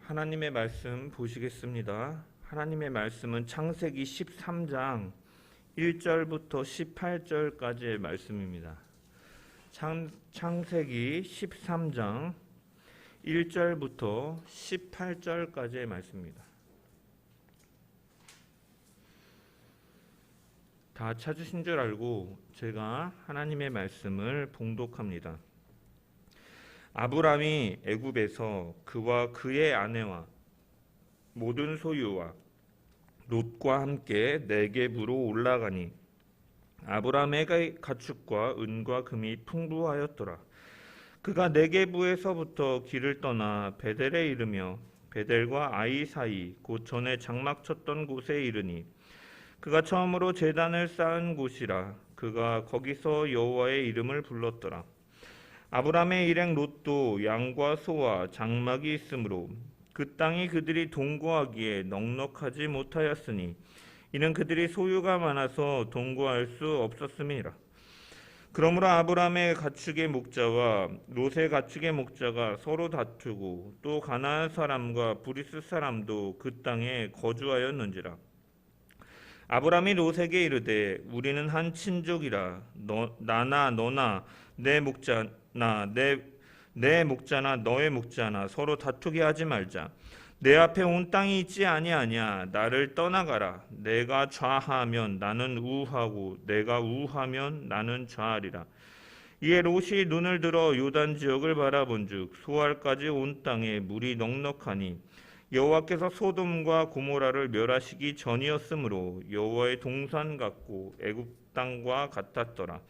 하나님의 말씀 보시겠습니다. 하나님의 말씀은 창세기 13장 1절부터 18절까지의 말씀입니다. 창세기 13장 1절부터 18절까지의 말씀입니다. 다 찾으신 줄 알고 제가 하나님의 말씀을 봉독합니다. 아브람이 애굽에서 그와 그의 아내와 모든 소유와 롯과 함께 네겝으로 올라가니 아브람의 가축과 은과 금이 풍부하였더라. 그가 네겝에서부터 길을 떠나 베델에 이르며 베델과 아이 사이 곧 전에 장막 쳤던 곳에 이르니 그가 처음으로 제단을 쌓은 곳이라. 그가 거기서 여호와의 이름을 불렀더라. 아브람의 일행 롯도 양과 소와 장막이 있으므로 그 땅이 그들이 동거하기에 넉넉하지 못하였으니 이는 그들이 소유가 많아서 동거할 수 없었음이라. 그러므로 아브람의 가축의 목자와 롯의 가축의 목자가 서로 다투고 또 가나안 사람과 브리스 사람도 그 땅에 거주하였는지라. 아브람이 롯에게 이르되 우리는 한 친족이라 나나 너나 내 목자나 내 목자나 너의 목자나 서로 다투게 하지 말자. 내 앞에 온 땅이 있지 아니하냐. 나를 떠나가라. 내가 좌하면 나는 우하고 내가 우하면 나는 좌하리라. 이에 롯이 눈을 들어 요단 지역을 바라본즉 소알까지 온 땅에 물이 넉넉하니 여호와께서 소돔과 고모라를 멸하시기 전이었으므로 여호와의 동산 같고 애굽 땅과 같았더라.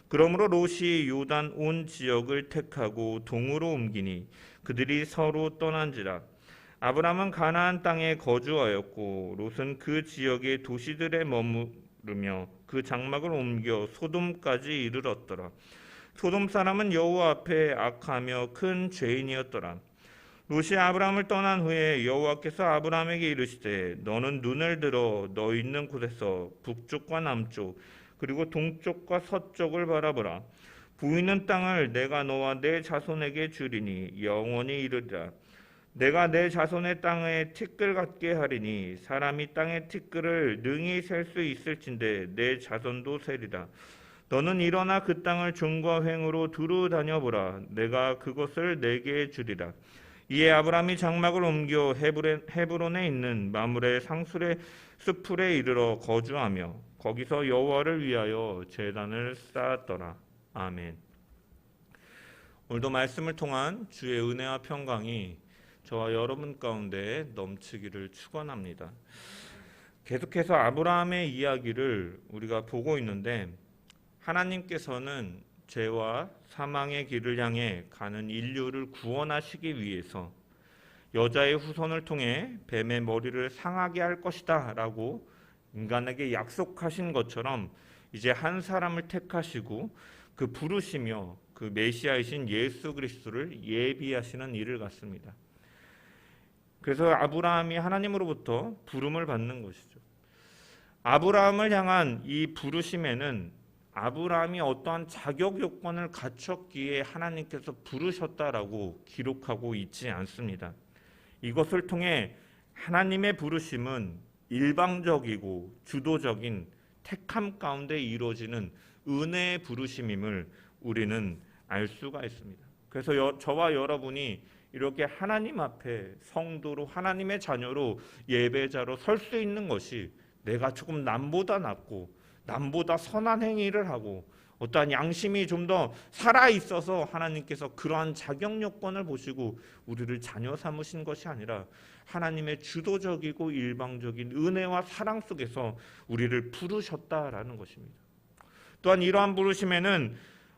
그러므로 롯이 요단 온 지역을 택하고 동으로 옮기니 그들이 서로 떠난지라. 아브람은 가나안 땅에 거주하였고 롯은 그 지역의 도시들에 머무르며 그 장막을 옮겨 소돔까지 이르렀더라. 소돔 사람은 여호와 앞에 악하며 큰 죄인이었더라. 롯이 아브람을 떠난 후에 여호와께서 아브람에게 이르시되 너는 눈을 들어 너 있는 곳에서 북쪽과 남쪽 그리고 동쪽과 서쪽을 바라보라. 보이는 땅을 내가 너와 내 자손에게 주리니 영원히 이르리라. 내가 내 자손의 땅에 티끌 같게 하리니 사람이 땅의 티끌을 능히 셀 수 있을진데 내 자손도 세리라. 너는 일어나 그 땅을 종과 횡으로 두루 다녀보라. 내가 그것을 내게 주리라. 이에 아브람이 장막을 옮겨 헤브론에 있는 마므레 상술의 숲풀에 이르러 거주하며 거기서 여호와를 위하여 제단을 쌓았더라. 아멘. 오늘도 말씀을 통한 주의 은혜와 평강이 저와 여러분 가운데 넘치기를 축원합니다. 계속해서 아브라함의 이야기를 우리가 보고 있는데 하나님께서는 죄와 사망의 길을 향해 가는 인류를 구원하시기 위해서 여자의 후손을 통해 뱀의 머리를 상하게 할 것이다 라고 인간에게 약속하신 것처럼 이제 한 사람을 택하시고 그 부르시며 그 메시아이신 예수 그리스도를 예비하시는 일을 갖습니다. 그래서 아브라함이 하나님으로부터 부름을 받는 것이죠. 아브라함을 향한 이 부르심에는 아브라함이 어떠한 자격 요건을 갖췄기에 하나님께서 부르셨다라고 기록하고 있지 않습니다. 이것을 통해 하나님의 부르심은 일방적이고 주도적인 택함 가운데 이루어지는 은혜의 부르심임을 우리는 알 수가 있습니다. 그래서 저와 여러분이 이렇게 하나님 앞에 성도로 하나님의 자녀로 예배자로 설 수 있는 것이 내가 조금 남보다 낫고 남보다 선한 행위를 하고 어떠한 양심이 좀 더 살아있어서 하나님께서 그러한 자격 요건을 보시고 우리를 자녀 삼으신 것이 아니라 하나님의 주도적이고 일방적인 은혜와 사랑 속에서 우리를 부르셨다라는 것입니다. 또한 이러한 부르심에는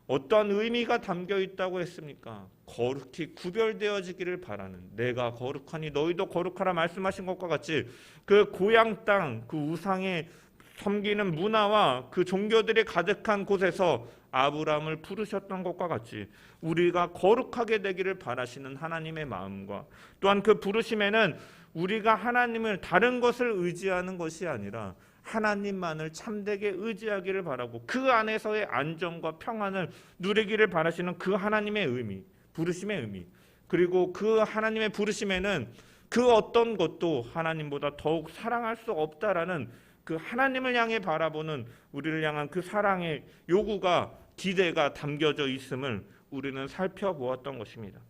어떤 의미가 담겨 있다고 했습니까? 거룩히 구별되어지기를 바라는, 내가 거룩하니 너희도 거룩하라 말씀하신 것과 같이 그 고향 땅, 그 우상의 섬기는 문화와 그 종교들이 가득한 곳에서 아브라함을 부르셨던 것과 같이 우리가 거룩하게 되기를 바라시는 하나님의 마음과 또한 그 부르심에는 우리가 하나님을 다른 것을 의지하는 것이 아니라 하나님만을 참되게 의지하기를 바라고 그 안에서의 안정과 평안을 누리기를 바라시는 그 하나님의 의미, 부르심의 의미, 그리고 그 하나님의 부르심에는 그 어떤 것도 하나님보다 더욱 사랑할 수 없다라는 그 하나님을 향해 바라보는 우리를 향한 그 사랑의 요구가, 기대가 담겨져 있음을 우리는 살펴보았던 것입니다.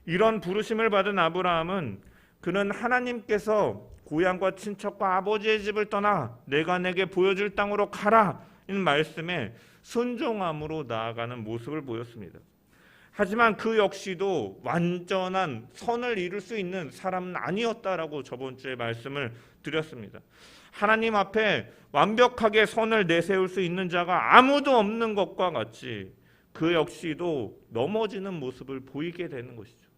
이런 부르심을 받은 아브라함은 그는 하나님께서 고향과 친척과 아버지의 집을 떠나 내가 내게 보여줄 땅으로 가라 이 말씀에 순종함으로 나아가는 모습을 보였습니다. 하지만 그 역시도 완전한 선을 이룰 수 있는 사람은 아니었다라고 저번 주에 말씀을 드렸습니다. 하나님 앞에 완벽하게 선을 내세울 수 있는 자가 아무도 없는 것과 같이 그 역시도 넘어지는 모습을 보이게 되는 것이죠.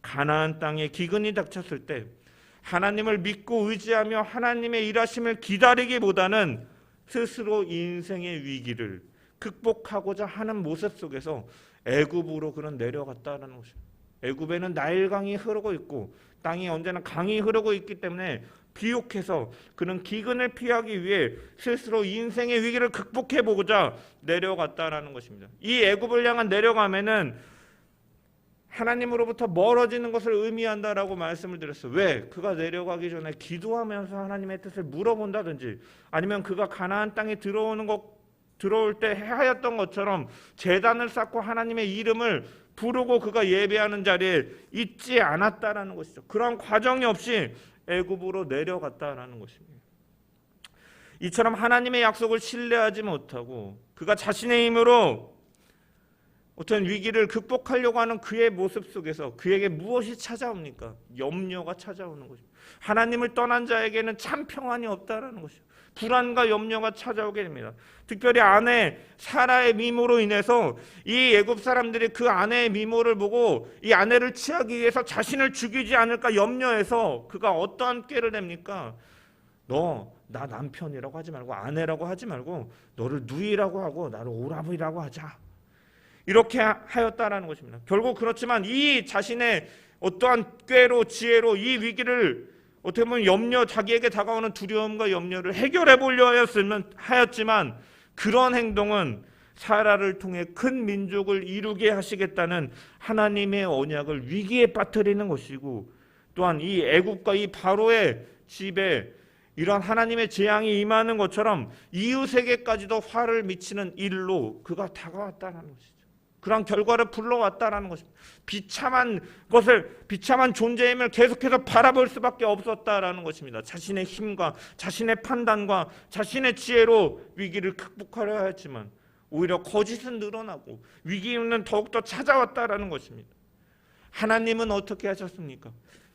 가나안 땅에 기근이 닥쳤을 때 하나님을 믿고 의지하며 하나님의 일하심을 기다리기보다는 스스로 인생의 위기를 극복하고자 하는 모습 속에서 애굽으로 그는 내려갔다는 것입니다. 애굽에는 나일강이 흐르고 있고 땅이 언제나 강이 흐르고 있기 때문에 비옥해서 그는 기근을 피하기 위해 스스로 인생의 위기를 극복해보고자 내려갔다라는 것입니다. 이 애굽을 향한 내려가면은 하나님으로부터 멀어지는 것을 의미한다라고 말씀을 드렸어요. 왜? 그가 내려가기 전에 기도하면서 하나님의 뜻을 물어본다든지, 아니면 그가 가나안 땅에 들어올 때 하였던 것처럼 제단을 쌓고 하나님의 이름을 부르고 그가 예배하는 자리에 있지 않았다라는 것이죠. 그런 과정이 없이 애굽으로 내려갔다라는 것입니다. 이처럼 하나님의 약속을 신뢰하지 못하고 그가 자신의 힘으로 어떤 위기를 극복하려고 하는 그의 모습 속에서 그에게 무엇이 찾아옵니까? 염려가 찾아오는 것입니다. 하나님을 떠난 자에게는 참 평안이 없다라는 것이죠. 불안과 염려가 찾아오게 됩니다. 특별히 아내 사라의 미모로 인해서 이 애굽 사람들이 그 아내의 미모를 보고 이 아내를 취하기 위해서 자신을 죽이지 않을까 염려해서 그가 어떠한 꾀를 냅니까? 너 나 남편이라고 하지 말고 아내라고 하지 말고 너를 누이라고 하고 나를 오라버니라고 하자. 이렇게 하였다라는 것입니다. 결국 그렇지만 이 자신의 어떠한 꾀로 지혜로 이 위기를 어떻게 보면 염려, 자기에게 다가오는 두려움과 염려를 해결해 보려 하였지만 그런 행동은 사라를 통해 큰 민족을 이루게 하시겠다는 하나님의 언약을 위기에 빠뜨리는 것이고, 또한 이 애굽과 이 바로의 집에 이러한 하나님의 재앙이 임하는 것처럼 이웃에게까지도 화를 미치는 일로 그가 다가왔다는 것이죠. 그런 결과를 불러왔다라는 것입니다. 비참한 존재의 힘을 계속해서 바라볼 수밖에 없었다라는 것입니다. 자신의 힘과 자신의 판단과 자신의 지혜로 위기를 극복하려 하였지만 오히려 거짓은 늘어나고 위기는 더욱더 찾아왔다라는 것입니다. 하나님은 어떻게 하셨습니까?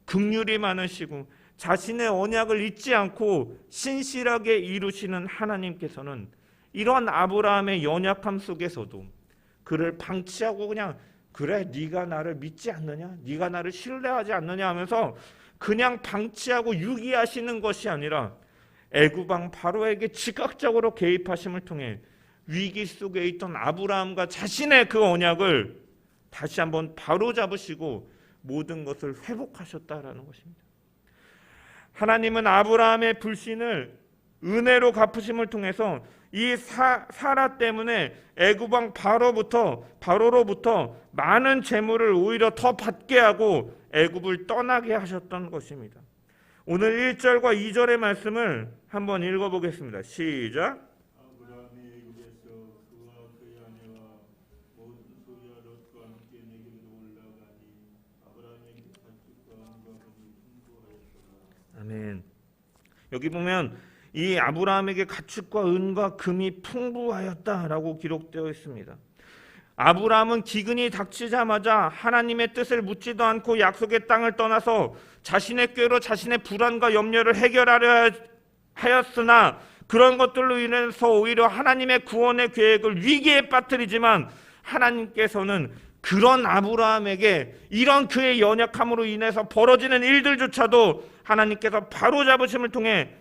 긍휼이 많으시고 자신의 언약을 잊지 않고 신실하게 이루시는 하나님께서는 이러한 아브라함의 연약함 속에서도 그를 방치하고 그냥 그래 네가 나를 믿지 않느냐, 네가 나를 신뢰하지 않느냐 하면서 그냥 방치하고 유기하시는 것이 아니라 애굽 왕 바로에게 즉각적으로 개입하심을 통해 위기 속에 있던 아브라함과 자신의 그 언약을 다시 한번 바로잡으시고 모든 것을 회복하셨다라는 것입니다. 하나님은 아브라함의 불신을 은혜로 갚으심을 통해서 이 사라 때문에 애굽 왕 바로로부터 많은 재물을 오히려 더 받게 하고 애굽을 떠나게 하셨던 것입니다. 오늘 1절과 2절의 말씀을 한번 읽어보겠습니다. 시작. 아브라함이 애굽에서 그와 그의 아내와 모든 소유와 롯과 함께 내게로 올라가니 아브라함에게 가축과 은과 금이 풍부하였더라. 아멘. 여기 보면 이 아브라함에게 가축과 은과 금이 풍부하였다라고 기록되어 있습니다. 아브라함은 기근이 닥치자마자 하나님의 뜻을 묻지도 않고 약속의 땅을 떠나서 자신의 꾀로 자신의 불안과 염려를 해결하려 하였으나 그런 것들로 인해서 오히려 하나님의 구원의 계획을 위기에 빠뜨리지만 하나님께서는 그런 아브라함에게 이런 그의 연약함으로 인해서 벌어지는 일들조차도 하나님께서 바로잡으심을 통해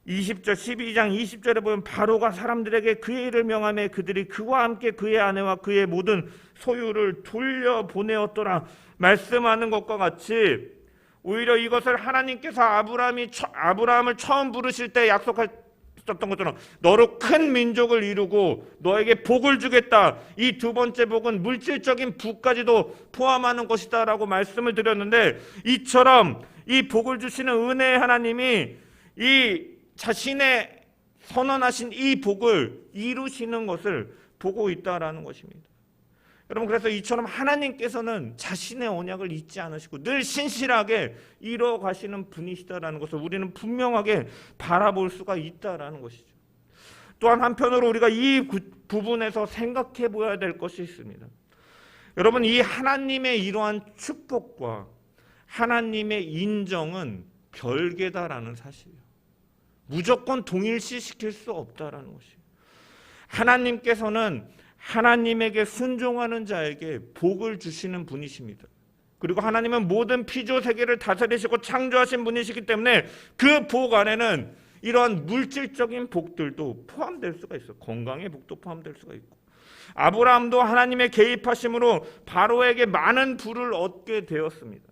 20절 12장 20절에 보면 바로가 사람들에게 그의 일을 명하며 그들이 그와 함께 그의 아내와 그의 모든 소유를 돌려보내었더라 말씀하는 것과 같이 오히려 이것을 하나님께서 아브라함을 처음 부르실 때 약속하셨던 것처럼 너로 큰 민족을 이루고 너에게 복을 주겠다. 이 두 번째 복은 물질적인 부까지도 포함하는 것이다 라고 말씀을 드렸는데 이처럼 이 복을 주시는 은혜의 하나님이 이 자신의 선언하신 이 복을 이루시는 것을 보고 있다라는 것입니다. 여러분, 그래서 이처럼 하나님께서는 자신의 언약을 잊지 않으시고 늘 신실하게 이루어 가시는 분이시다라는 것을 우리는 분명하게 바라볼 수가 있다라는 것이죠. 또한 한편으로 우리가 이 부분에서 생각해 보아야 될 것이 있습니다. 여러분, 이 하나님의 이러한 축복과 하나님의 인정은 별개다라는 사실이에요. 무조건 동일시시킬 수 없다라는 것이에요. 하나님께서는 하나님에게 순종하는 자에게 복을 주시는 분이십니다. 그리고 하나님은 모든 피조 세계를 다스리시고 창조하신 분이시기 때문에 그 복 안에는 이러한 물질적인 복들도 포함될 수가 있어요. 건강의 복도 포함될 수가 있고, 아브라함도 하나님의 개입하심으로 바로에게 많은 부를 얻게 되었습니다.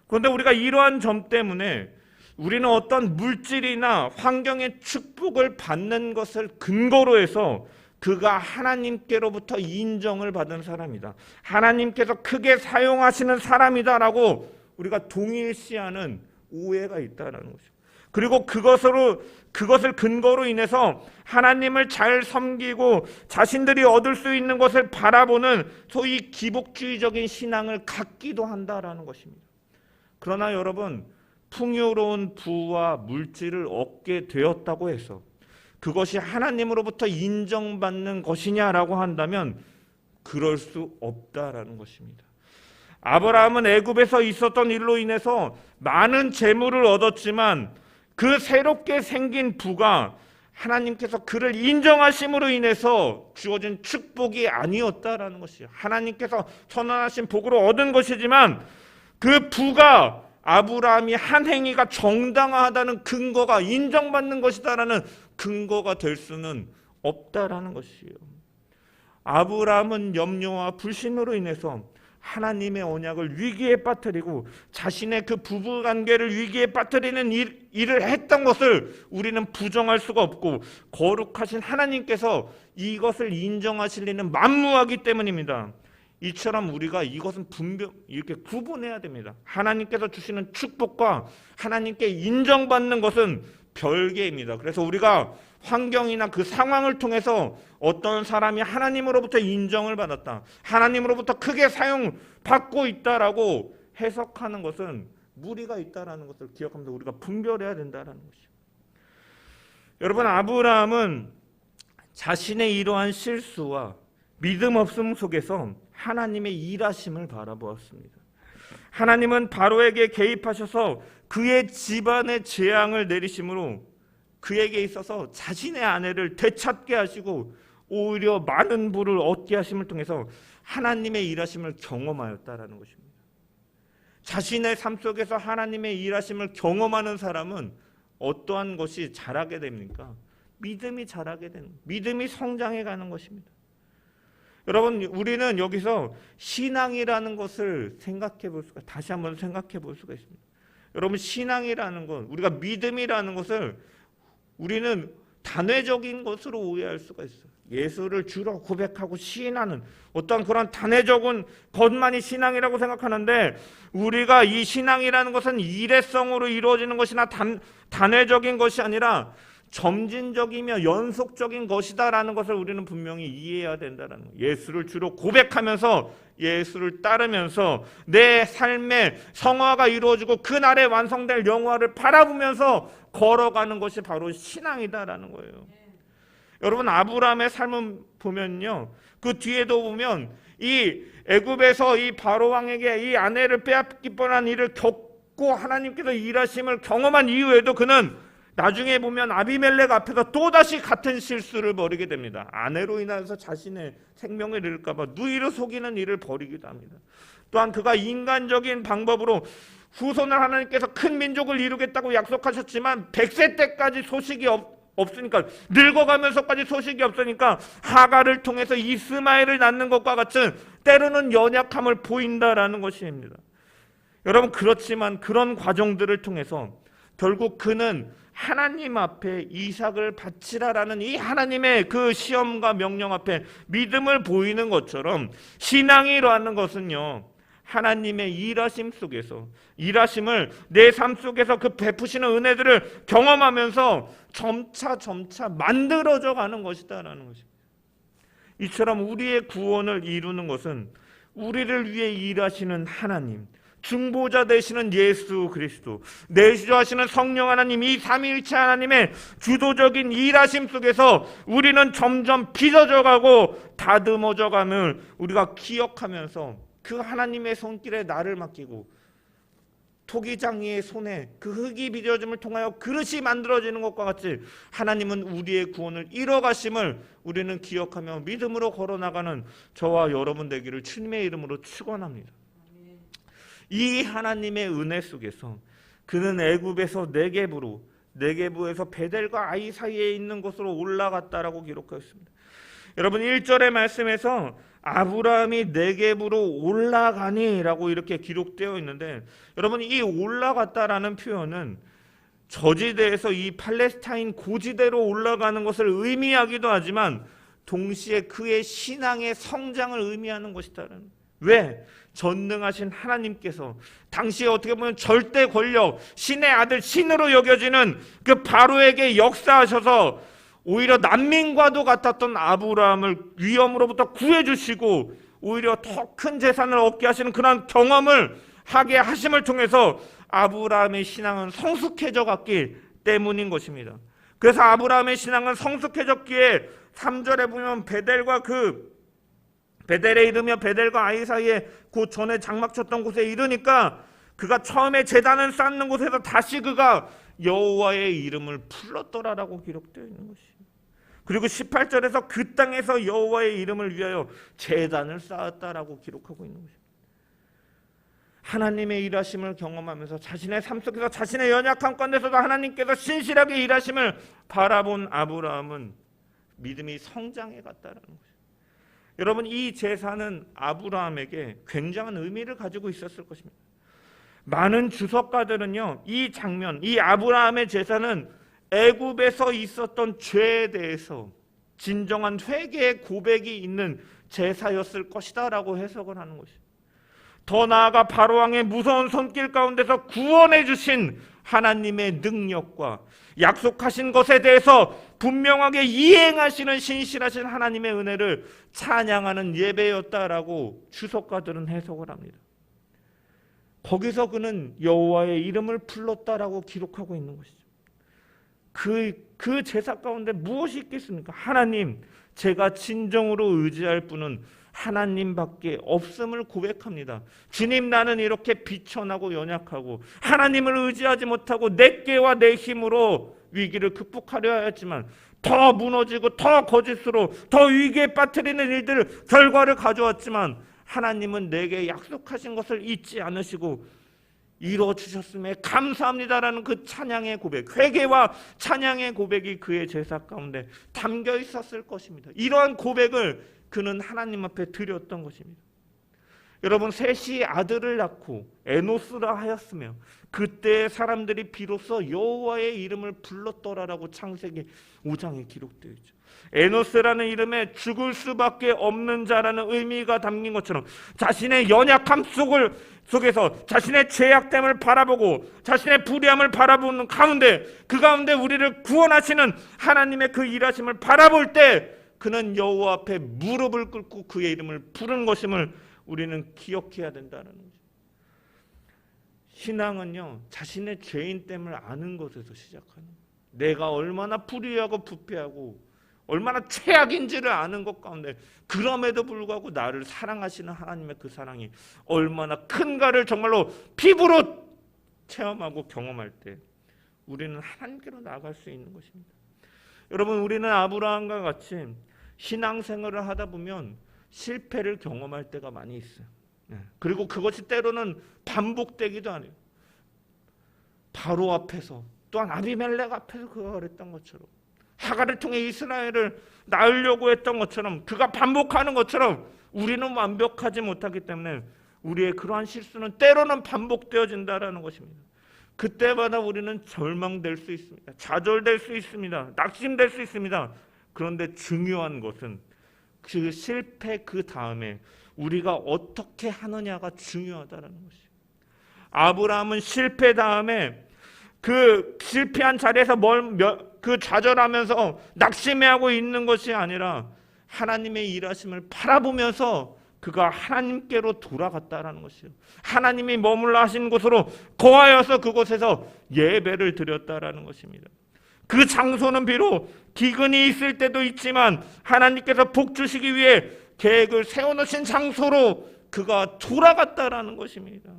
그런데 우리가 이러한 점 때문에 우리는 어떤 물질이나 환경의 축복을 받는 것을 근거로 해서 그가 하나님께로부터 인정을 받은 사람이다, 하나님께서 크게 사용하시는 사람이다라고 우리가 동일시하는 오해가 있다는 것이죠. 그리고 그것을 근거로 인해서 하나님을 잘 섬기고 자신들이 얻을 수 있는 것을 바라보는 소위 기복주의적인 신앙을 갖기도 한다라는 것입니다. 그러나 여러분, 풍요로운 부와 물질을 얻게 되었다고 해서 그것이 하나님으로부터 인정받는 것이냐라고 한다면 그럴 수 없다라는 것입니다. 아브라함은 애굽에서 있었던 일로 인해서 많은 재물을 얻었지만 그 새롭게 생긴 부가 하나님께서 그를 인정하심으로 인해서 주어진 축복이 아니었다라는 것이에요. 하나님께서 선언하신 복으로 얻은 것이지만 그 부가 아브라함이 한 행위가 정당하다는 근거가, 인정받는 것이다라는 근거가 될 수는 없다라는 것이에요. 아브라함은 염려와 불신으로 인해서 하나님의 언약을 위기에 빠뜨리고 자신의 그 부부관계를 위기에 빠뜨리는 일을 했던 것을 우리는 부정할 수가 없고, 거룩하신 하나님께서 이것을 인정하실 리는 만무하기 때문입니다. 이처럼 우리가 이것은 이렇게 구분해야 됩니다. 하나님께서 주시는 축복과 하나님께 인정받는 것은 별개입니다. 그래서 우리가 환경이나 그 상황을 통해서 어떤 사람이 하나님으로부터 인정을 받았다, 하나님으로부터 크게 사용받고 있다라고 해석하는 것은 무리가 있다라는 것을 기억하면서 우리가 분별해야 된다라는 것이죠. 여러분, 아브라함은 자신의 이러한 실수와 믿음 없음 속에서 하나님의 일하심을 바라보았습니다. 하나님은 바로에게 개입하셔서 그의 집안에 재앙을 내리심으로 그에게 있어서 자신의 아내를 되찾게 하시고 오히려 많은 부를 얻게 하심을 통해서 하나님의 일하심을 경험하였다라는 것입니다. 자신의 삶 속에서 하나님의 일하심을 경험하는 사람은 어떠한 것이 자라게 됩니까? 믿음이 자라게 되는, 믿음이 성장해 가는 것입니다. 여러분, 우리는 여기서 신앙이라는 것을 다시 한번 생각해 볼 수가 있습니다. 여러분, 신앙이라는 것, 우리가 믿음이라는 것을 우리는 단회적인 것으로 오해할 수가 있어요. 예수를 주로 고백하고 시인하는 어떤 그런 단회적인 것만이 신앙이라고 생각하는데, 우리가 이 신앙이라는 것은 일회성으로 이루어지는 것이나 단회적인 것이 아니라 점진적이며 연속적인 것이다라는 것을 우리는 분명히 이해해야 된다는 거예요. 예수를 주로 고백하면서 예수를 따르면서 내 삶의 성화가 이루어지고 그날에 완성될 영화를 바라보면서 걸어가는 것이 바로 신앙이다라는 거예요. 여러분, 아브라함의 삶을 보면요, 그 뒤에도 보면 이 애굽에서 이 바로 왕에게 이 아내를 빼앗길 뻔한 일을 겪고 하나님께서 일하심을 경험한 이후에도 그는 나중에 보면 아비멜렉 앞에서 또다시 같은 실수를 벌이게 됩니다. 아내로 인해서 자신의 생명을 잃을까 봐 누이를 속이는 일을 벌이기도 합니다. 또한 그가 인간적인 방법으로 후손을 하나님께서 큰 민족을 이루겠다고 약속하셨지만 100세 때까지 소식이 없으니까, 늙어가면서까지 소식이 없으니까 하가를 통해서 이스마엘을 낳는 것과 같은 때로는 연약함을 보인다라는 것입니다. 여러분, 그렇지만 그런 과정들을 통해서 결국 그는 하나님 앞에 이삭을 바치라라는 이 하나님의 그 시험과 명령 앞에 믿음을 보이는 것처럼, 신앙이라는 것은요, 하나님의 일하심 속에서, 일하심을 내 삶 속에서 그 베푸시는 은혜들을 경험하면서 점차 만들어져 가는 것이다라는 것입니다. 이처럼 우리의 구원을 이루는 것은 우리를 위해 일하시는 하나님, 중보자 되시는 예수 그리스도, 내주하시는 성령 하나님, 이 삼위일체 하나님의 주도적인 일하심 속에서 우리는 점점 빚어져 가고 다듬어져 감을 우리가 기억하면서 그 하나님의 손길에 나를 맡기고 토기장이의 손에 그 흙이 빚어짐을 통하여 그릇이 만들어지는 것과 같이 하나님은 우리의 구원을 이뤄가심을 우리는 기억하며 믿음으로 걸어나가는 저와 여러분 되기를 주님의 이름으로 축원합니다. 이 하나님의 은혜 속에서 그는 애굽에서 네게부에서 베델과 아이 사이에 있는 곳으로 올라갔다라고 기록하였습니다. 여러분 1절의 말씀에서 아브라함이 네게부로 올라가니라고 이렇게 기록되어 있는데, 여러분 이 올라갔다라는 표현은 저지대에서 이 팔레스타인 고지대로 올라가는 것을 의미하기도 하지만 동시에 그의 신앙의 성장을 의미하는 것이다라는. 왜? 전능하신 하나님께서 당시에 어떻게 보면 절대 권력, 신의 아들, 신으로 여겨지는 그 바로에게 역사하셔서 오히려 난민과도 같았던 아브라함을 위험으로부터 구해주시고 오히려 더 큰 재산을 얻게 하시는 그런 경험을 하게 하심을 통해서 아브라함의 신앙은 성숙해져 갔기 때문인 것입니다. 그래서 아브라함의 신앙은 성숙해졌기에 3절에 보면 베델에 이르며 베델과 아이 사이에 그 전에 장막 쳤던 곳에 이르니까 그가 처음에 제단을 쌓는 곳에서 다시 그가 여호와의 이름을 불렀더라라고 기록되어 있는 것이에요. 그리고 18절에서 그 땅에서 여호와의 이름을 위하여 제단을 쌓았다라고 기록하고 있는 것입니다. 하나님의 일하심을 경험하면서 자신의 삶 속에서 자신의 연약한 가운데서도 하나님께서 신실하게 일하심을 바라본 아브라함은 믿음이 성장해 갔다라는 것입니다. 여러분 이 제사는 아브라함에게 굉장한 의미를 가지고 있었을 것입니다. 많은 주석가들은요, 이 장면, 이 아브라함의 제사는 애굽에서 있었던 죄에 대해서 진정한 회개의 고백이 있는 제사였을 것이다 라고 해석을 하는 것이죠. 더 나아가 바로왕의 무서운 손길 가운데서 구원해 주신 하나님의 능력과 약속하신 것에 대해서 분명하게 이행하시는 신실하신 하나님의 은혜를 찬양하는 예배였다라고 주석가들은 해석을 합니다. 거기서 그는 여호와의 이름을 불렀다라고 기록하고 있는 것이죠. 그 제사 가운데 무엇이 있겠습니까? 하나님, 제가 진정으로 의지할 분은 하나님밖에 없음을 고백합니다. 주님, 나는 이렇게 비천하고 연약하고 하나님을 의지하지 못하고 내 깨와 내 힘으로 위기를 극복하려 하였지만 더 무너지고 더 거짓으로 더 위기에 빠뜨리는 일들 결과를 가져왔지만 하나님은 내게 약속하신 것을 잊지 않으시고 이루어주셨음에 감사합니다라는 그 찬양의 고백, 회개와 찬양의 고백이 그의 제사 가운데 담겨 있었을 것입니다. 이러한 고백을 그는 하나님 앞에 드렸던 것입니다. 여러분 셋이 아들을 낳고 에노스라 하였으며 그때 사람들이 비로소 여호와의 이름을 불렀더라라고 창세기 5장에 기록되어 있죠. 에노스라는 이름에 죽을 수밖에 없는 자라는 의미가 담긴 것처럼 자신의 연약함 속에서 자신의 죄악됨을 바라보고 자신의 불의함을 바라보는 가운데 그 가운데 우리를 구원하시는 하나님의 그 일하심을 바라볼 때 그는 여호와 앞에 무릎을 꿇고 그의 이름을 부른 것임을 우리는 기억해야 된다는 거죠. 신앙은요, 자신의 죄인됨을 아는 것에서 시작하는 거예요. 내가 얼마나 불의하고 부패하고 얼마나 최악인지를 아는 것 가운데 그럼에도 불구하고 나를 사랑하시는 하나님의 그 사랑이 얼마나 큰가를 정말로 피부로 체험하고 경험할 때 우리는 하나님께로 나아갈 수 있는 것입니다. 여러분 우리는 아브라함과 같이 신앙생활을 하다 보면 실패를 경험할 때가 많이 있어요. 그리고 그것이 때로는 반복되기도 하네요. 바로 앞에서 또한 아비멜렉 앞에서 그가 그랬던 것처럼 하갈을 통해 이스라엘을 낳으려고 했던 것처럼 그가 반복하는 것처럼 우리는 완벽하지 못하기 때문에 우리의 그러한 실수는 때로는 반복되어진다라는 것입니다. 그때마다 우리는 절망될 수 있습니다. 좌절될 수 있습니다. 낙심될 수 있습니다. 그런데 중요한 것은 그 실패 그 다음에 우리가 어떻게 하느냐가 중요하다는 것이에요. 아브라함은 실패 다음에 그 실패한 자리에서 그 좌절하면서 낙심해하고 있는 것이 아니라 하나님의 일하심을 바라보면서 그가 하나님께로 돌아갔다라는 것이에요. 하나님이 머물러 하신 곳으로 거하여서 그곳에서 예배를 드렸다라는 것입니다. 그 장소는 비록 기근이 있을 때도 있지만 하나님께서 복 주시기 위해 계획을 세워놓으신 장소로 그가 돌아갔다라는 것입니다.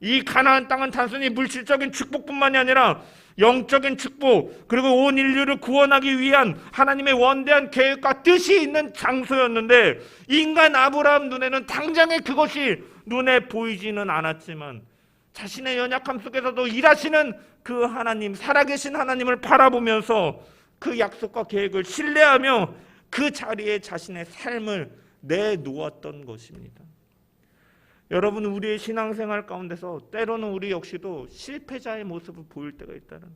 이 가나안 땅은 단순히 물질적인 축복뿐만이 아니라 영적인 축복, 그리고 온 인류를 구원하기 위한 하나님의 원대한 계획과 뜻이 있는 장소였는데 인간 아브라함 눈에는 당장에 그것이 눈에 보이지는 않았지만 자신의 연약함 속에서도 일하시는 그 하나님, 살아계신 하나님을 바라보면서 그 약속과 계획을 신뢰하며 그 자리에 자신의 삶을 내놓았던 것입니다. 여러분, 우리의 신앙생활 가운데서 때로는 우리 역시도 실패자의 모습을 보일 때가 있다는,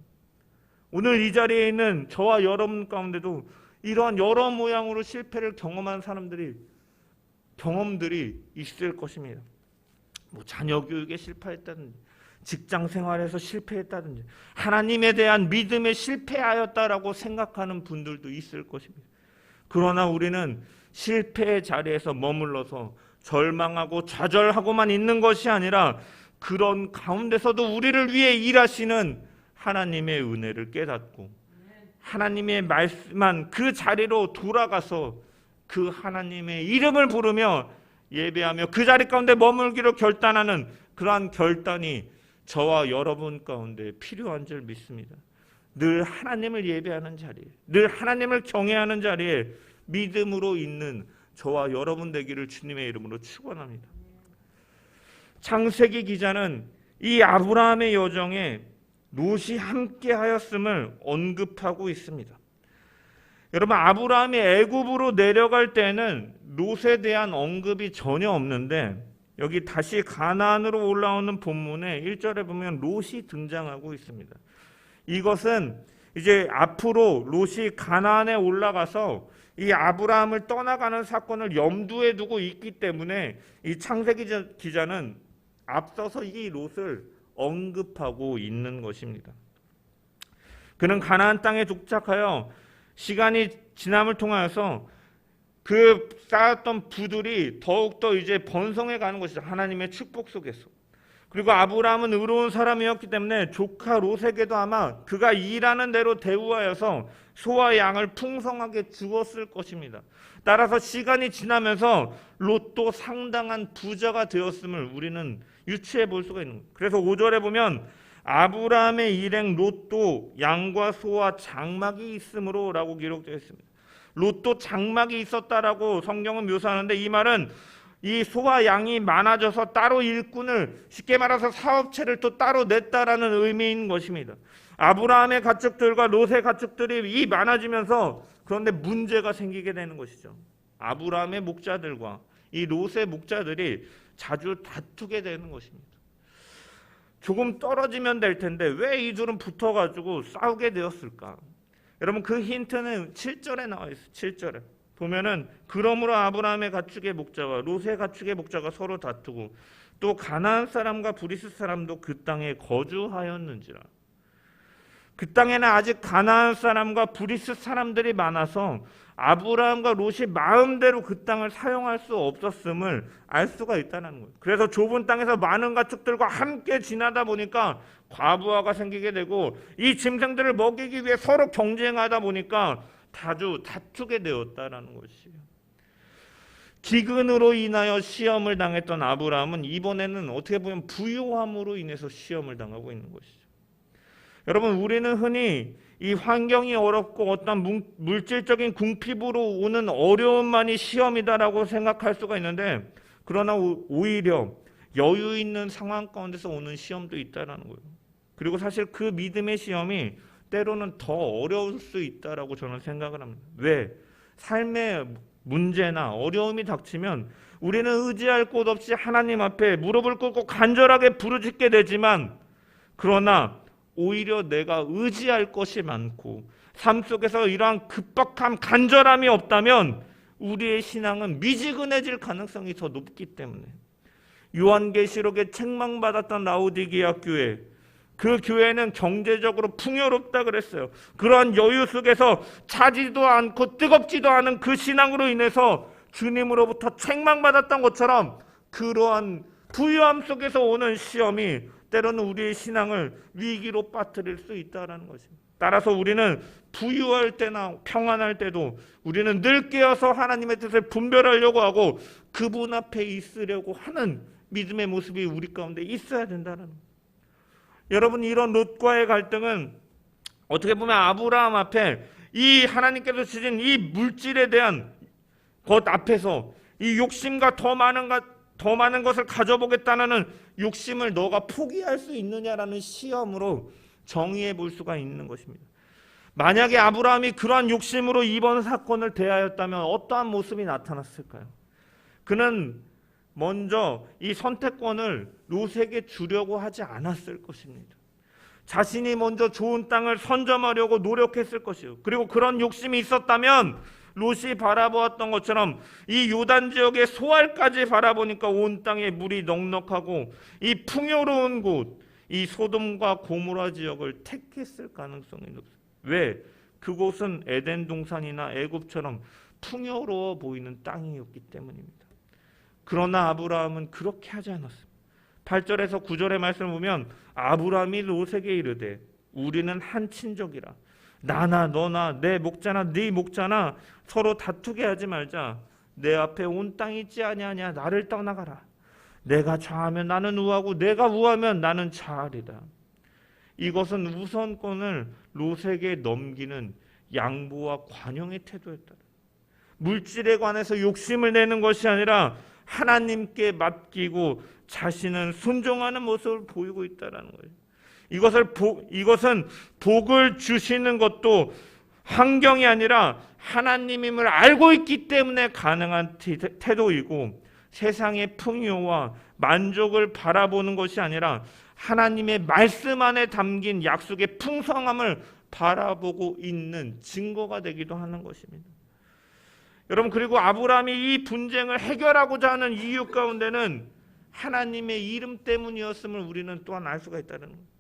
오늘 이 자리에 있는 저와 여러분 가운데도 이러한 여러 모양으로 실패를 경험한 경험들이 있을 것입니다. 자녀 교육에 실패했다든지, 직장 생활에서 실패했다든지, 하나님에 대한 믿음에 실패하였다라고 생각하는 분들도 있을 것입니다. 그러나 우리는 실패의 자리에서 머물러서 절망하고 좌절하고만 있는 것이 아니라 그런 가운데서도 우리를 위해 일하시는 하나님의 은혜를 깨닫고 하나님의 말씀한 그 자리로 돌아가서 그 하나님의 이름을 부르며 예배하며 그 자리 가운데 머물기로 결단하는 그러한 결단이 저와 여러분 가운데 필요한 줄 믿습니다. 늘 하나님을 예배하는 자리에, 늘 하나님을 경외하는 자리에 믿음으로 있는 저와 여러분 되기를 주님의 이름으로 축원합니다. 창세기 기자는 이 아브라함의 여정에 롯이 함께하였음을 언급하고 있습니다. 여러분, 아브라함이 애굽으로 내려갈 때는 롯에 대한 언급이 전혀 없는데 여기 다시 가나안으로 올라오는 본문에 1절에 보면 롯이 등장하고 있습니다. 이것은 이제 앞으로 롯이 가나안에 올라가서 이 아브라함을 떠나가는 사건을 염두에 두고 있기 때문에 이 창세기 기자는 앞서서 이 롯을 언급하고 있는 것입니다. 그는 가나안 땅에 도착하여 시간이 지남을 통하여서 그 쌓았던 부들이 더욱더 이제 번성해 가는 것이죠. 하나님의 축복 속에서. 그리고 아브라함은 의로운 사람이었기 때문에 조카 롯에게도 아마 그가 일하는 대로 대우하여서 소와 양을 풍성하게 주었을 것입니다. 따라서 시간이 지나면서 롯도 상당한 부자가 되었음을 우리는 유추해 볼 수가 있는 거예요. 그래서 5절에 보면 아브라함의 일행 롯도 양과 소와 장막이 있으므로 라고 기록되어 있습니다. 롯도 장막이 있었다라고 성경은 묘사하는데 이 말은 이 소와 양이 많아져서 따로 일꾼을, 쉽게 말해서 사업체를 또 따로 냈다라는 의미인 것입니다. 아브라함의 가축들과 롯의 가축들이 많아지면서 그런데 문제가 생기게 되는 것이죠. 아브라함의 목자들과 이 롯의 목자들이 자주 다투게 되는 것입니다. 조금 떨어지면 될 텐데 왜 이 둘은 붙어가지고 싸우게 되었을까? 여러분, 그 힌트는 7절에 나와 있어요. 7절에 보면은 그러므로 아브라함의 가축의 목자와 롯의 가축의 목자가 서로 다투고 또 가나안 사람과 브리스 사람도 그 땅에 거주하였는지라. 그 땅에는 아직 가나안 사람과 브리스 사람들이 많아서 아브라함과 롯이 마음대로 그 땅을 사용할 수 없었음을 알 수가 있다는 거예요. 그래서 좁은 땅에서 많은 가축들과 함께 지나다 보니까 과부하가 생기게 되고 이 짐승들을 먹이기 위해 서로 경쟁하다 보니까 자주 다투게 되었다는 것이에요. 기근으로 인하여 시험을 당했던 아브라함은 이번에는 어떻게 보면 부유함으로 인해서 시험을 당하고 있는 것이죠. 여러분, 우리는 흔히 이 환경이 어렵고 어떤 물질적인 궁핍으로 오는 어려움만이 시험이다라고 생각할 수가 있는데, 그러나 오히려 여유 있는 상황 가운데서 오는 시험도 있다는 거예요. 그리고 사실 그 믿음의 시험이 때로는 더 어려울 수 있다라고 저는 생각을 합니다. 왜? 삶의 문제나 어려움이 닥치면 우리는 의지할 곳 없이 하나님 앞에 무릎을 꿇고 간절하게 부르짖게 되지만, 그러나 오히려 내가 의지할 것이 많고 삶 속에서 이러한 급박함, 간절함이 없다면 우리의 신앙은 미지근해질 가능성이 더 높기 때문에 요한계시록에 책망받았던 라오디게아 교회, 그 교회는 경제적으로 풍요롭다 그랬어요. 그러한 여유 속에서 차지도 않고 뜨겁지도 않은 그 신앙으로 인해서 주님으로부터 책망받았던 것처럼 그러한 부유함 속에서 오는 시험이 때로는 우리의 신앙을 위기로 빠뜨릴 수 있다는 것입니다. 따라서 우리는 부유할 때나 평안할 때도 우리는 늘 깨어서 하나님의 뜻을 분별하려고 하고 그분 앞에 있으려고 하는 믿음의 모습이 우리 가운데 있어야 된다는 거예요. 여러분, 이런 롯과의 갈등은 어떻게 보면 아브라함 앞에 이 하나님께서 주신 이 물질에 대한 것 앞에서 이 욕심과 더 많은 것을 가져보겠다는 욕심을 너가 포기할 수 있느냐라는 시험으로 정의해 볼 수가 있는 것입니다. 만약에 아브라함이 그러한 욕심으로 이번 사건을 대하였다면 어떠한 모습이 나타났을까요? 그는 먼저 이 선택권을 롯에게 주려고 하지 않았을 것입니다. 자신이 먼저 좋은 땅을 선점하려고 노력했을 것이요. 그리고 그런 욕심이 있었다면 롯이 바라보았던 것처럼 이 요단 지역의 소알까지 바라보니까 온 땅에 물이 넉넉하고 이 풍요로운 곳, 이 소돔과 고모라 지역을 택했을 가능성이 높습니다. 왜? 그곳은 에덴 동산이나 애굽처럼 풍요로워 보이는 땅이었기 때문입니다. 그러나 아브라함은 그렇게 하지 않았습니다. 8절에서 9절의 말씀을 보면 아브라함이 롯에게 이르되 우리는 한 친족이라 나나 너나 내 목자나 네 목자나 서로 다투게 하지 말자. 내 앞에 온 땅이 있지 아니하냐. 나를 떠나가라. 내가 좌하면 나는 우하고 내가 우하면 나는 좌하리라. 이것은 우선권을 롯에게 넘기는 양보와 관용의 태도였다. 물질에 관해서 욕심을 내는 것이 아니라 하나님께 맡기고 자신은 순종하는 모습을 보이고 있다는 거예요. 이것은 복을 주시는 것도 환경이 아니라 하나님임을 알고 있기 때문에 가능한 태도이고 세상의 풍요와 만족을 바라보는 것이 아니라 하나님의 말씀 안에 담긴 약속의 풍성함을 바라보고 있는 증거가 되기도 하는 것입니다. 여러분, 그리고 아브라함이 이 분쟁을 해결하고자 하는 이유 가운데는 하나님의 이름 때문이었음을 우리는 또한 알 수가 있다는 거예요.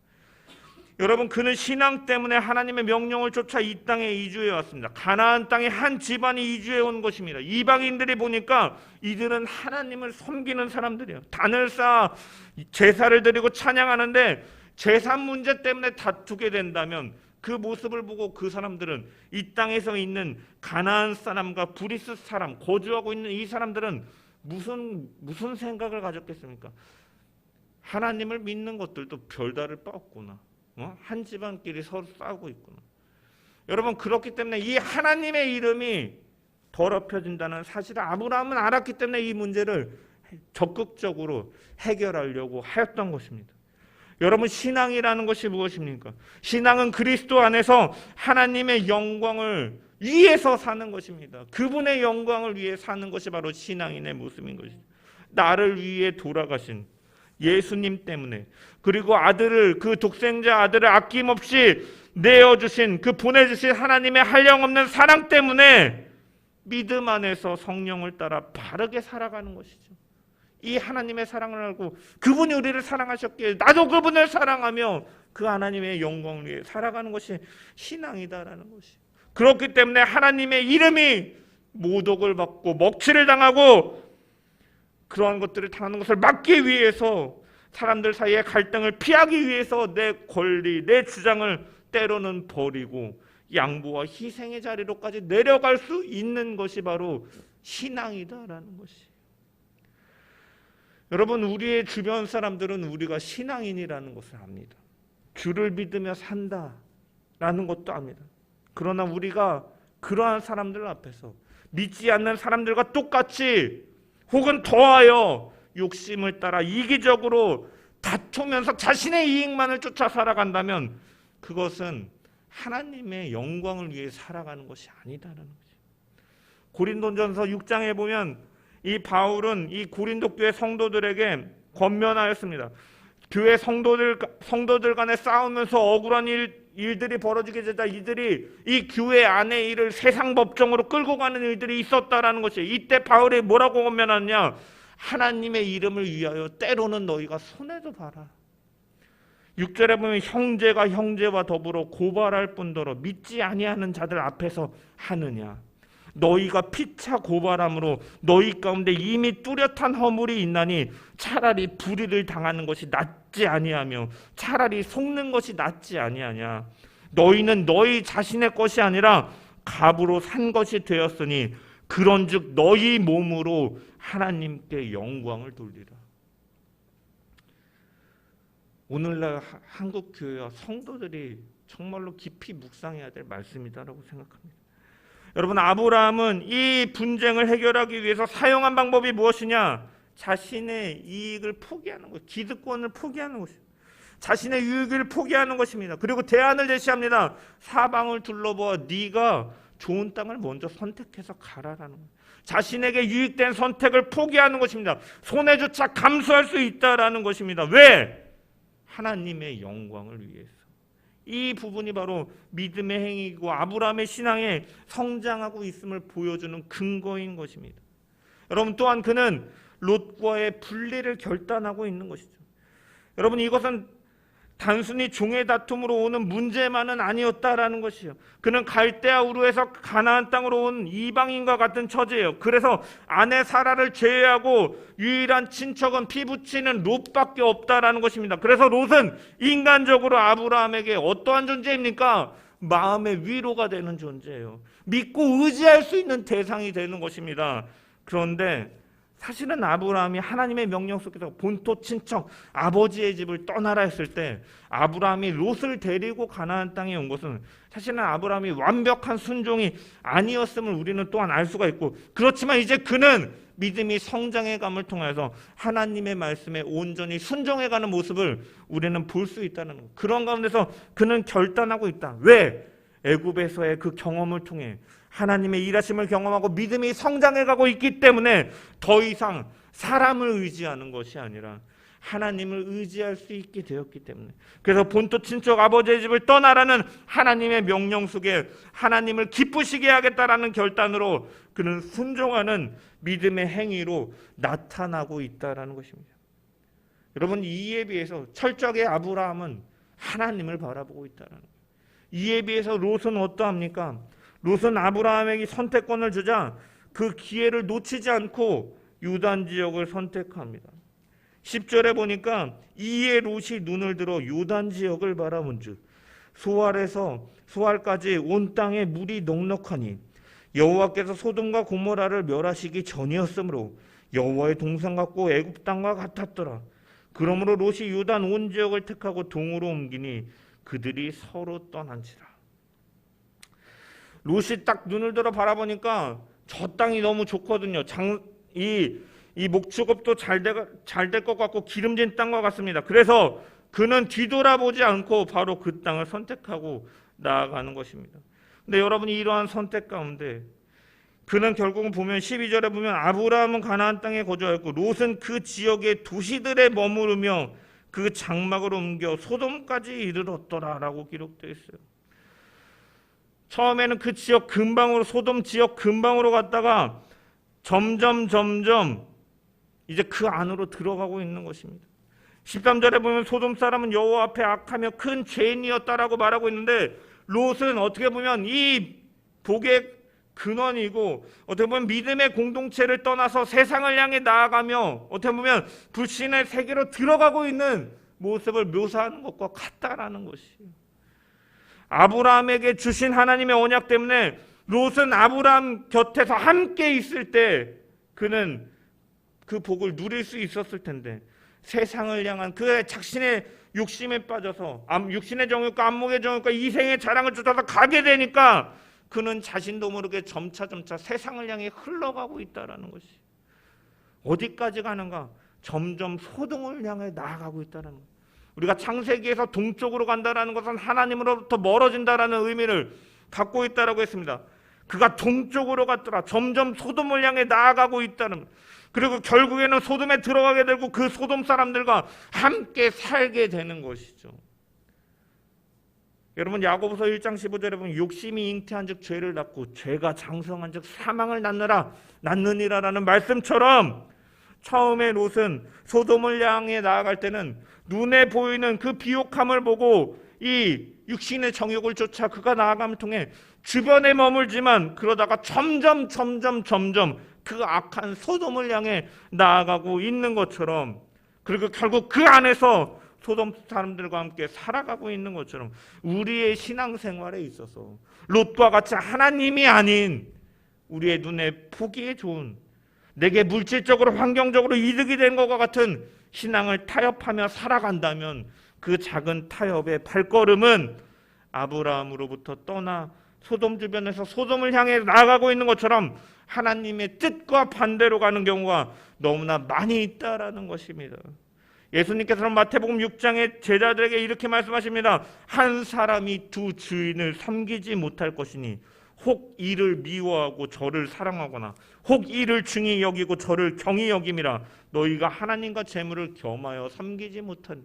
여러분, 그는 신앙 때문에 하나님의 명령을 쫓아 이 땅에 이주해 왔습니다. 가나안 땅에 한 집안이 이주해 온 것입니다. 이방인들이 보니까 이들은 하나님을 섬기는 사람들이에요. 단을 쌓아 제사를 드리고 찬양하는데 재산 문제 때문에 다투게 된다면 그 모습을 보고 그 사람들은 이 땅에서 있는 가나안 사람과 브리스 사람, 거주하고 있는 이 사람들은 무슨 생각을 가졌겠습니까? 하나님을 믿는 것들도 별다를 바 없구나. 한 집안끼리 서로 싸우고 있구나. 여러분, 그렇기 때문에 이 하나님의 이름이 더럽혀진다는 사실을 아브라함은 알았기 때문에 이 문제를 적극적으로 해결하려고 하였던 것입니다. 여러분, 신앙이라는 것이 무엇입니까? 신앙은 그리스도 안에서 하나님의 영광을 위해서 사는 것입니다. 그분의 영광을 위해 사는 것이 바로 신앙인의 모습인 것이죠. 나를 위해 돌아가신 예수님 때문에, 그리고 그 독생자 아들을 아낌없이 내어주신, 그 보내주신 하나님의 한량없는 사랑 때문에 믿음 안에서 성령을 따라 바르게 살아가는 것이죠. 이 하나님의 사랑을 알고 그분이 우리를 사랑하셨기에 나도 그분을 사랑하며 그 하나님의 영광을 위해 살아가는 것이 신앙이다라는 것이. 그렇기 때문에 하나님의 이름이 모독을 받고 먹칠을 당하고 그러한 것들을 당하는 것을 막기 위해서, 사람들 사이의 갈등을 피하기 위해서 내 권리, 내 주장을 때로는 버리고 양보와 희생의 자리로까지 내려갈 수 있는 것이 바로 신앙이다라는 것이. 여러분, 우리의 주변 사람들은 우리가 신앙인이라는 것을 압니다. 주를 믿으며 산다라는 것도 압니다. 그러나 우리가 그러한 사람들 앞에서 믿지 않는 사람들과 똑같이 혹은 더하여 욕심을 따라 이기적으로 다투면서 자신의 이익만을 쫓아 살아간다면 그것은 하나님의 영광을 위해 살아가는 것이 아니다라는 거죠. 고린도전서 6장에 보면 이 바울은 이 고린도 교회 성도들에게 권면하였습니다. 교회 성도들 간에 싸우면서 억울한 일 일들이 벌어지게 되자 이들이 이 교회 안에 일을 세상 법정으로 끌고 가는 일들이 있었다라는 것이에요. 이때 바울이 뭐라고 권면하느냐? 하나님의 이름을 위하여 때로는 너희가 손해도 봐라. 6절에 보면 형제가 형제와 더불어 고발할 뿐더러 믿지 아니하는 자들 앞에서 하느냐. 너희가 피차 고발함으로 너희 가운데 이미 뚜렷한 허물이 있나니 차라리 불의를 당하는 것이 낫지 아니하며 차라리 속는 것이 낫지 아니하냐. 너희는 너희 자신의 것이 아니라 값으로 산 것이 되었으니 그런즉 너희 몸으로 하나님께 영광을 돌리라. 오늘날 한국 교회와 성도들이 정말로 깊이 묵상해야 될 말씀이다라고 생각합니다. 여러분, 아브라함은 이 분쟁을 해결하기 위해서 사용한 방법이 무엇이냐? 자신의 이익을 포기하는 것, 기득권을 포기하는 것이죠. 자신의 유익을 포기하는 것입니다. 그리고 대안을 제시합니다. 사방을 둘러보아 네가 좋은 땅을 먼저 선택해서 가라라는 거예요. 자신에게 유익된 선택을 포기하는 것입니다. 손해조차 감수할 수 있다라는 것입니다. 왜? 하나님의 영광을 위해서. 이 부분이 바로 믿음의 행위이고 아브라함의 신앙에 성장하고 있음을 보여주는 근거인 것입니다. 여러분, 또한 그는 롯과의 분리를 결단하고 있는 것이죠. 여러분, 이것은 단순히 종의 다툼으로 오는 문제만은 아니었다라는 것이요. 그는 갈대아 우르에서 가나안 땅으로 온 이방인과 같은 처지예요. 그래서 아내 사라를 제외하고 유일한 친척은 피부치는 롯밖에 없다라는 것입니다. 그래서 롯은 인간적으로 아브라함에게 어떠한 존재입니까? 마음의 위로가 되는 존재예요. 믿고 의지할 수 있는 대상이 되는 것입니다. 그런데 사실은 아브라함이 하나님의 명령 속에서 본토 친척 아버지의 집을 떠나라 했을 때 아브라함이 롯을 데리고 가나안 땅에 온 것은 사실은 아브라함이 완벽한 순종이 아니었음을 우리는 또한 알 수가 있고, 그렇지만 이제 그는 믿음이 성장해감을 통해서 하나님의 말씀에 온전히 순종해가는 모습을 우리는 볼 수 있다는 것. 그런 가운데서 그는 결단하고 있다. 왜? 애굽에서의 그 경험을 통해 하나님의 일하심을 경험하고 믿음이 성장해가고 있기 때문에 더 이상 사람을 의지하는 것이 아니라 하나님을 의지할 수 있게 되었기 때문에, 그래서 본토 친척 아버지의 집을 떠나라는 하나님의 명령 속에 하나님을 기쁘시게 하겠다라는 결단으로 그는 순종하는 믿음의 행위로 나타나고 있다라는 것입니다. 여러분, 이에 비해서 철저하게 아브라함은 하나님을 바라보고 있다라는 거예요. 이에 비해서 롯은 어떠합니까? 롯은 아브라함에게 선택권을 주자 그 기회를 놓치지 않고 요단 지역을 선택합니다. 10절에 보니까 이에 롯이 눈을 들어 요단 지역을 바라본즉 소알에서 소알까지 온 땅에 물이 넉넉하니 여호와께서 소돔과 고모라를 멸하시기 전이었으므로 여호와의 동산 같고 애굽 땅과 같았더라. 그러므로 롯이 요단 온 지역을 택하고 동으로 옮기니 그들이 서로 떠난지라. 롯이 딱 눈을 들어 바라보니까 저 땅이 너무 좋거든요. 이 목축업도 잘 될 것 같고 기름진 땅과 같습니다. 그래서 그는 뒤돌아보지 않고 바로 그 땅을 선택하고 나아가는 것입니다. 근데 여러분이 이러한 선택 가운데 그는 결국은 보면 12절에 보면 아브라함은 가나안 땅에 거주하였고 롯은 그 지역의 도시들에 머무르며 그 장막을 옮겨 소돔까지 이르렀더라라고 기록되어 있어요. 처음에는 그 지역 근방으로, 소돔 지역 근방으로 갔다가 점점 이제 그 안으로 들어가고 있는 것입니다. 13절에 보면 소돔 사람은 여호와 앞에 악하며 큰 죄인이었다라고 말하고 있는데 롯은 어떻게 보면 이 복의 근원이고 어떻게 보면 믿음의 공동체를 떠나서 세상을 향해 나아가며 어떻게 보면 불신의 세계로 들어가고 있는 모습을 묘사하는 것과 같다라는 것이에요. 아브라함에게 주신 하나님의 언약 때문에 롯은 아브라함 곁에서 함께 있을 때 그는 그 복을 누릴 수 있었을 텐데 세상을 향한 그의 자신의 욕심에 빠져서 육신의 정욕과 안목의 정욕과 이생의 자랑을 쫓아서 가게 되니까 그는 자신도 모르게 점차 세상을 향해 흘러가고 있다는 것이, 어디까지 가는가? 점점 소돔을 향해 나아가고 있다는 것. 우리가 창세기에서 동쪽으로 간다는 것은 하나님으로부터 멀어진다는 의미를 갖고 있다고 했습니다. 그가 동쪽으로 갔더라. 점점 소돔을 향해 나아가고 있다는, 그리고 결국에는 소돔에 들어가게 되고 그 소돔 사람들과 함께 살게 되는 것이죠. 여러분 야고보서 1장 15절에 보면 욕심이 잉태한즉 죄를 낳고 죄가 장성한즉 사망을 낳느니라라는 말씀처럼 처음에 롯은 소돔을 향해 나아갈 때는 눈에 보이는 그 비옥함을 보고 이 육신의 정욕을 쫓아 그가 나아감을 통해 주변에 머물지만 그러다가 점점 그 악한 소돔을 향해 나아가고 있는 것처럼, 그리고 결국 그 안에서 소돔 사람들과 함께 살아가고 있는 것처럼 우리의 신앙생활에 있어서 롯과 같이 하나님이 아닌 우리의 눈에 보기에 좋은, 내게 물질적으로 환경적으로 이득이 된 것과 같은 신앙을 타협하며 살아간다면 그 작은 타협의 발걸음은 아브라함으로부터 떠나 소돔 주변에서 소돔을 향해 나아가고 있는 것처럼 하나님의 뜻과 반대로 가는 경우가 너무나 많이 있다라는 것입니다. 예수님께서는 마태복음 6장에 제자들에게 이렇게 말씀하십니다. 한 사람이 두 주인을 섬기지 못할 것이니 혹 이를 미워하고 저를 사랑하거나 혹 이를 중히 여기고 저를 경히 여김이라. 너희가 하나님과 재물을 겸하여 섬기지 못한,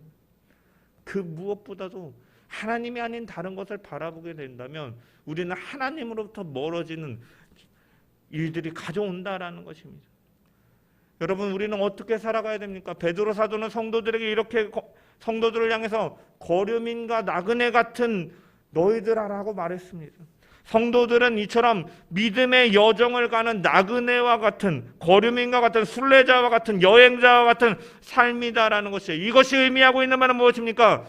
그 무엇보다도 하나님이 아닌 다른 것을 바라보게 된다면 우리는 하나님으로부터 멀어지는 일들이 가져온다라는 것입니다. 여러분, 우리는 어떻게 살아가야 됩니까? 베드로 사도는 성도들에게 이렇게 성도들을 향해서 거류민과 나그네 같은 너희들아라고 말했습니다. 성도들은 이처럼 믿음의 여정을 가는 나그네와 같은, 거류민과 같은, 순례자와 같은, 여행자와 같은 삶이다라는 것이에요. 이것이 의미하고 있는 말은 무엇입니까?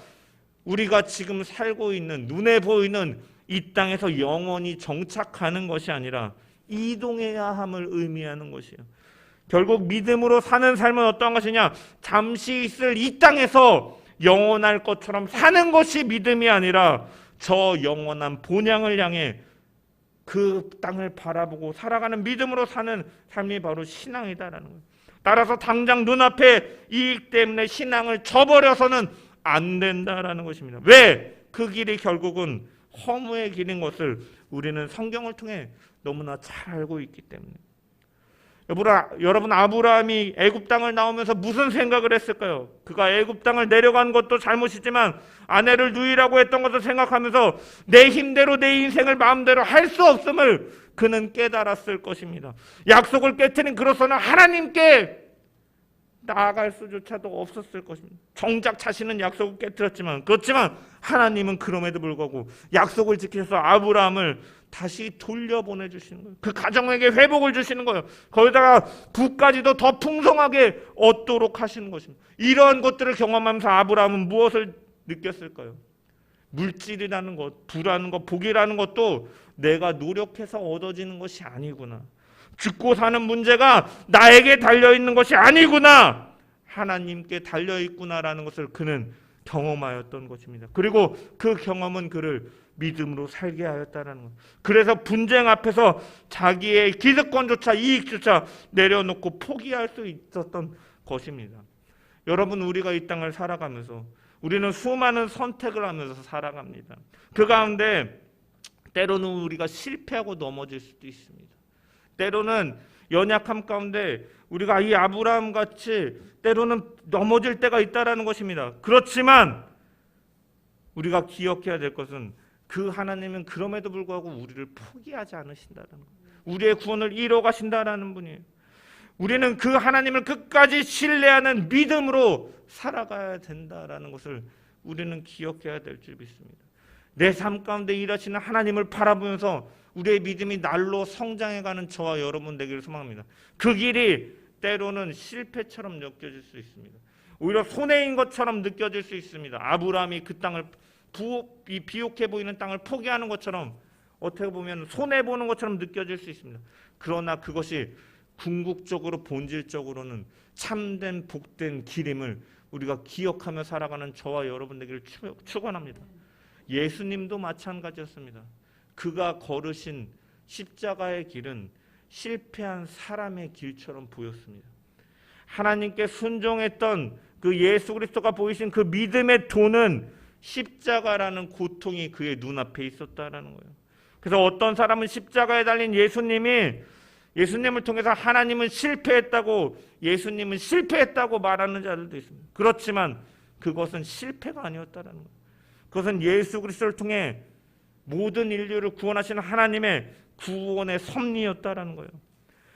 우리가 지금 살고 있는, 눈에 보이는 이 땅에서 영원히 정착하는 것이 아니라 이동해야 함을 의미하는 것이에요. 결국 믿음으로 사는 삶은 어떠한 것이냐? 잠시 있을 이 땅에서 영원할 것처럼 사는 것이 믿음이 아니라 저 영원한 본향을 향해 그 땅을 바라보고 살아가는 믿음으로 사는 삶이 바로 신앙이다라는 거예요. 따라서 당장 눈앞에 이익 때문에 신앙을 저버려서는 안 된다라는 것입니다. 왜? 그 길이 결국은 허무의 길인 것을 우리는 성경을 통해 너무나 잘 알고 있기 때문에. 여러분, 아브라함이 애굽 땅을 나오면서 무슨 생각을 했을까요? 그가 애굽 땅을 내려간 것도 잘못이지만 아내를 누이라고 했던 것을 생각하면서 내 힘대로 내 인생을 마음대로 할 수 없음을 그는 깨달았을 것입니다. 약속을 깨트린 그로서는 하나님께 나아갈 수조차도 없었을 것입니다. 정작 자신은 약속을 깨트렸지만, 그렇지만 하나님은 그럼에도 불구하고 약속을 지키셔서 아브라함을 다시 돌려보내주시는 거예요. 그 가정에게 회복을 주시는 거예요. 거기다가 부까지도 더 풍성하게 얻도록 하시는 것입니다. 이러한 것들을 경험하면서 아브라함은 무엇을 느꼈을까요? 물질이라는 것, 부라는 것, 복이라는 것도 내가 노력해서 얻어지는 것이 아니구나. 죽고 사는 문제가 나에게 달려있는 것이 아니구나. 하나님께 달려있구나라는 것을 그는 경험하였던 것입니다. 그리고 그 경험은 그를 믿음으로 살게 하였다는 것. 그래서 분쟁 앞에서 자기의 기득권조차 이익조차 내려놓고 포기할 수 있었던 것입니다. 여러분, 우리가 이 땅을 살아가면서 우리는 수많은 선택을 하면서 살아갑니다. 그 가운데 때로는 우리가 실패하고 넘어질 수도 있습니다. 때로는 연약함 가운데 우리가 이 아브라함 같이 때로는 넘어질 때가 있다라는 것입니다. 그렇지만 우리가 기억해야 될 것은 그 하나님은 그럼에도 불구하고 우리를 포기하지 않으신다는 것. 우리의 구원을 이뤄 가신다라는 분이에요. 우리는 그 하나님을 끝까지 신뢰하는 믿음으로 살아가야 된다라는 것을 우리는 기억해야 될 줄 믿습니다. 내 삶 가운데 일하시는 하나님을 바라보면서 우리의 믿음이 날로 성장해가는 저와 여러분 되기를 소망합니다. 그 길이 때로는 실패처럼 느껴질 수 있습니다. 오히려 손해인 것처럼 느껴질 수 있습니다. 아브라함이 그 땅을 비옥해 보이는 땅을 포기하는 것처럼, 어떻게 보면 손해보는 것처럼 느껴질 수 있습니다. 그러나 그것이 궁극적으로 본질적으로는 참된 복된 길임을 우리가 기억하며 살아가는 저와 여러분 되기를 축원합니다. 예수님도 마찬가지였습니다. 그가 걸으신 십자가의 길은 실패한 사람의 길처럼 보였습니다. 하나님께 순종했던 그 예수 그리스도가 보이신 그 믿음의 도는 십자가라는 고통이 그의 눈앞에 있었다라는 거예요. 그래서 어떤 사람은 십자가에 달린 예수님을 통해서 하나님은 실패했다고, 예수님은 실패했다고 말하는 자들도 있습니다. 그렇지만 그것은 실패가 아니었다라는 거예요. 그것은 예수 그리스도를 통해 모든 인류를 구원하시는 하나님의 구원의 섭리였다라는 거예요.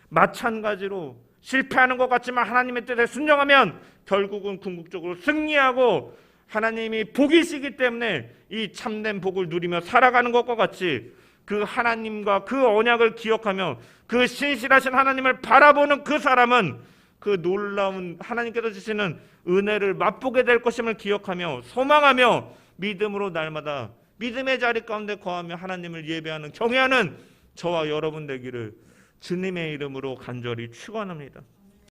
마찬가지로 실패하는 것 같지만 하나님의 뜻에 순종하면 결국은 궁극적으로 승리하고 하나님이 복이시기 때문에 이 참된 복을 누리며 살아가는 것과 같이 그 하나님과 그 언약을 기억하며 그 신실하신 하나님을 바라보는 그 사람은 그 놀라운 하나님께서 주시는 은혜를 맛보게 될 것임을 기억하며 소망하며 믿음으로 날마다 믿음의 자리 가운데 거하며 하나님을 예배하는 경외하는 저와 여러분 되기를 주님의 이름으로 간절히 축원합니다.